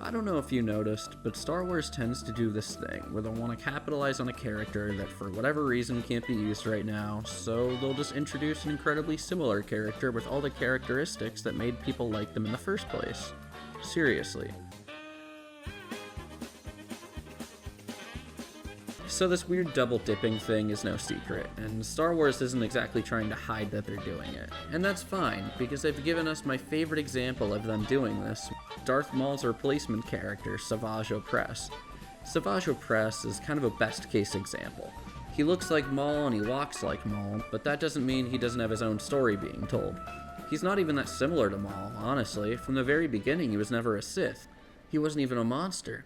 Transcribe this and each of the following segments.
I don't know if you noticed, but Star Wars tends to do this thing where they'll want to capitalize on a character that for whatever reason can't be used right now, so they'll just introduce an incredibly similar character with all the characteristics that made people like them in the first place. Seriously. So this weird double-dipping thing is no secret, and Star Wars isn't exactly trying to hide that they're doing it. And that's fine, because they've given us my favorite example of them doing this, Darth Maul's replacement character, Savage Opress. Savage Opress is kind of a best-case example. He looks like Maul and he walks like Maul, but that doesn't mean he doesn't have his own story being told. He's not even that similar to Maul, honestly. From the very beginning, he was never a Sith. He wasn't even a monster.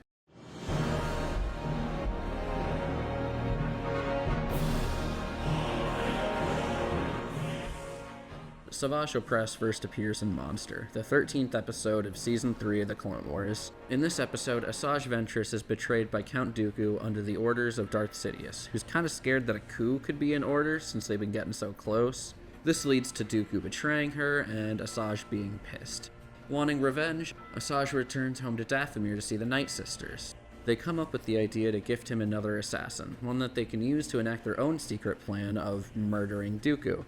Savage Opress first appears in Monster, the 13th episode of Season 3 of the Clone Wars. In this episode, Asajj Ventress is betrayed by Count Dooku under the orders of Darth Sidious, who's kinda scared that a coup could be in order since they've been getting so close. This leads to Dooku betraying her and Asajj being pissed. Wanting revenge, Asajj returns home to Dathomir to see the Night Sisters. They come up with the idea to gift him another assassin, one that they can use to enact their own secret plan of murdering Dooku.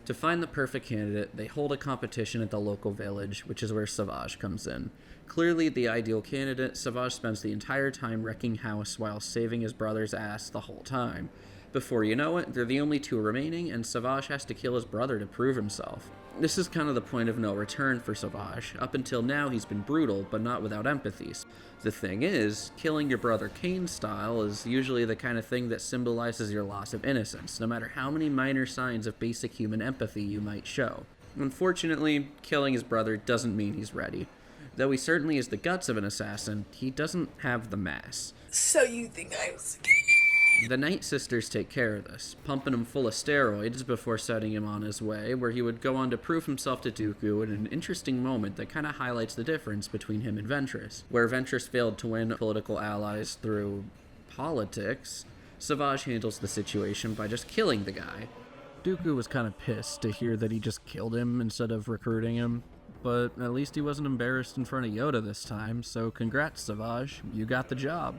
To find the perfect candidate, they hold a competition at the local village, which is where Savage comes in. Clearly the ideal candidate, Savage spends the entire time wrecking house while saving his brother's ass the whole time. Before you know it, they're the only two remaining, and Savage has to kill his brother to prove himself. This is kind of the point of no return for Savage. Up until now, he's been brutal, but not without empathy. The thing is, killing your brother Kane style is usually the kind of thing that symbolizes your loss of innocence, no matter how many minor signs of basic human empathy you might show. Unfortunately, killing his brother doesn't mean he's ready. Though he certainly has the guts of an assassin, he doesn't have the mass. So you think I was... The Night Sisters take care of this, pumping him full of steroids before setting him on his way, where he would go on to prove himself to Dooku in an interesting moment that kind of highlights the difference between him and Ventress. Where Ventress failed to win political allies through politics, Savage handles the situation by just killing the guy. Dooku was kind of pissed to hear that he just killed him instead of recruiting him, but at least he wasn't embarrassed in front of Yoda this time, so congrats, Savage, you got the job.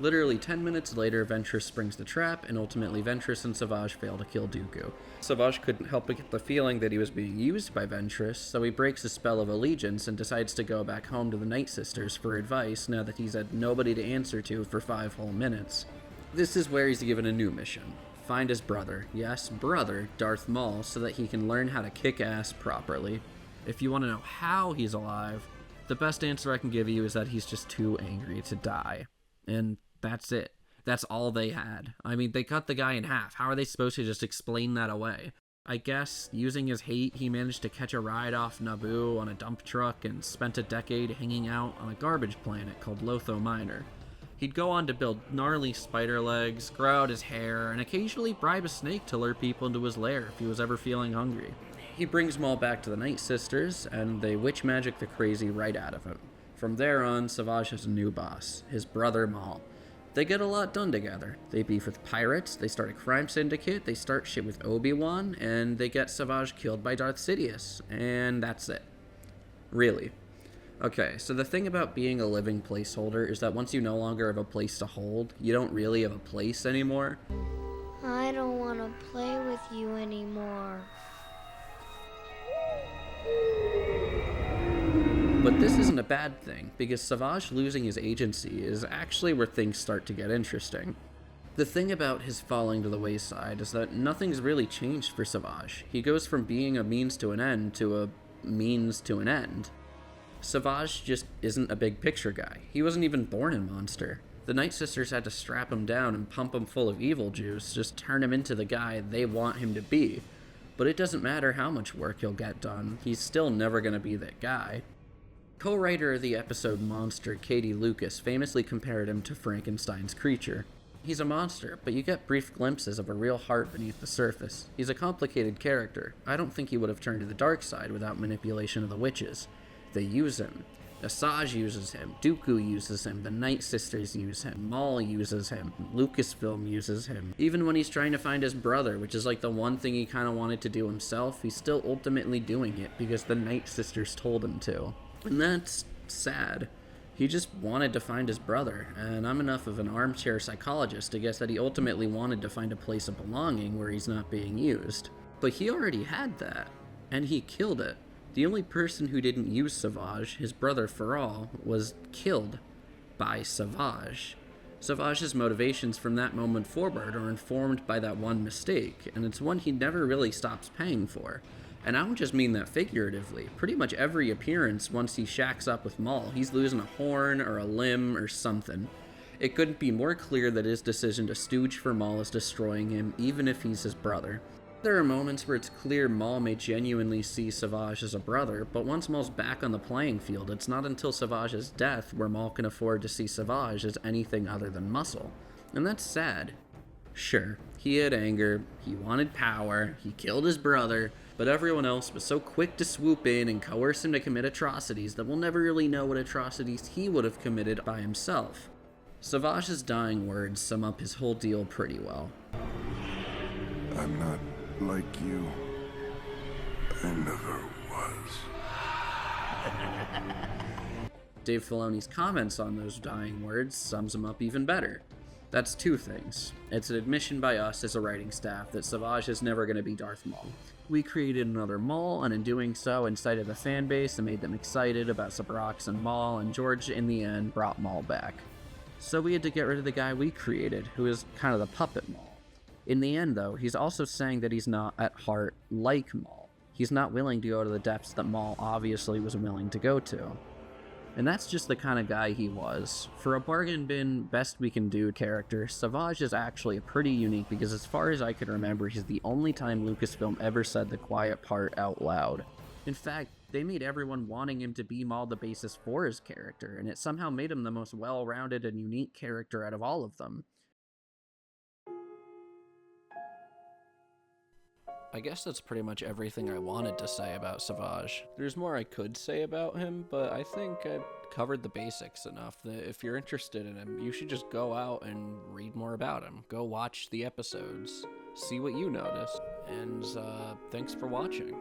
Literally 10 minutes later, Ventress springs the trap, and ultimately Ventress and Savage fail to kill Dooku. Savage couldn't help but get the feeling that he was being used by Ventress, so he breaks his spell of allegiance and decides to go back home to the Night Sisters for advice now that he's had nobody to answer to for 5 whole minutes. This is where he's given a new mission. Find his brother, yes, brother, Darth Maul, so that he can learn how to kick ass properly. If you want to know how he's alive, the best answer I can give you is that he's just too angry to die. And that's it. That's all they had. I mean, they cut the guy in half. How are they supposed to just explain that away? I guess, using his hate, he managed to catch a ride off Naboo on a dump truck and spent a decade hanging out on a garbage planet called Lotho Minor. He'd go on to build gnarly spider legs, grow out his hair, and occasionally bribe a snake to lure people into his lair if he was ever feeling hungry. He brings Maul back to the Night Sisters, and they witch magic the crazy right out of him. From there on, Savage has a new boss, his brother Maul. They get a lot done together. They beef with pirates, they start a crime syndicate, they start shit with Obi-Wan, and they get Savage killed by Darth Sidious. And that's it. Really. Okay, so the thing about being a living placeholder is that once you no longer have a place to hold, you don't really have a place anymore. I don't want to play with you anymore. But this isn't a bad thing, because Savage losing his agency is actually where things start to get interesting. The thing about his falling to the wayside is that nothing's really changed for Savage. He goes from being a means to an end to a means to an end. Savage just isn't a big picture guy. He wasn't even born in Monster. The Night Sisters had to strap him down and pump him full of evil juice, just turn him into the guy they want him to be. But it doesn't matter how much work he'll get done, he's still never gonna be that guy. Co-writer of the episode Monster, Katie Lucas, famously compared him to Frankenstein's creature. He's a monster, but you get brief glimpses of a real heart beneath the surface. He's a complicated character. I don't think he would have turned to the dark side without manipulation of the witches. They use him. Asajj uses him, Dooku uses him, the Night Sisters use him, Maul uses him, Lucasfilm uses him. Even when he's trying to find his brother, which is like the one thing he kind of wanted to do himself, he's still ultimately doing it because the Night Sisters told him to. And that's sad. He just wanted to find his brother, and I'm enough of an armchair psychologist to guess that he ultimately wanted to find a place of belonging where he's not being used. But he already had that, and he killed it. The only person who didn't use Savage, his brother Faral, was killed by Savage. Savage's motivations from that moment forward are informed by that one mistake, and it's one he never really stops paying for. And I don't just mean that figuratively. Pretty much every appearance once he shacks up with Maul, he's losing a horn or a limb or something. It couldn't be more clear that his decision to stooge for Maul is destroying him, even if he's his brother. There are moments where it's clear Maul may genuinely see Savage as a brother, but once Maul's back on the playing field, it's not until Savage's death where Maul can afford to see Savage as anything other than muscle. And that's sad. Sure, he had anger, he wanted power, he killed his brother, but everyone else was so quick to swoop in and coerce him to commit atrocities that we'll never really know what atrocities he would have committed by himself. Savage's dying words sum up his whole deal pretty well. I'm not like you. I never was. Dave Filoni's comments on those dying words sums him up even better. That's two things. It's an admission by us as a writing staff that Savage is never going to be Darth Maul. We created another Maul, and in doing so, incited the fan base and made them excited about Sabrox and Maul, and George, in the end, brought Maul back. So we had to get rid of the guy we created, who is kind of the puppet Maul. In the end, though, he's also saying that he's not, at heart, like Maul. He's not willing to go to the depths that Maul obviously was willing to go to. And that's just the kind of guy he was. For a bargain bin, best we can do character, Savage is actually pretty unique because as far as I can remember, he's the only time Lucasfilm ever said the quiet part out loud. In fact, they made everyone wanting him to be Maul the basis for his character, and it somehow made him the most well-rounded and unique character out of all of them. I guess that's pretty much everything I wanted to say about Savage. There's more I could say about him, but I think I've covered the basics enough that if you're interested in him, you should just go out and read more about him. Go watch the episodes, see what you notice, and thanks for watching.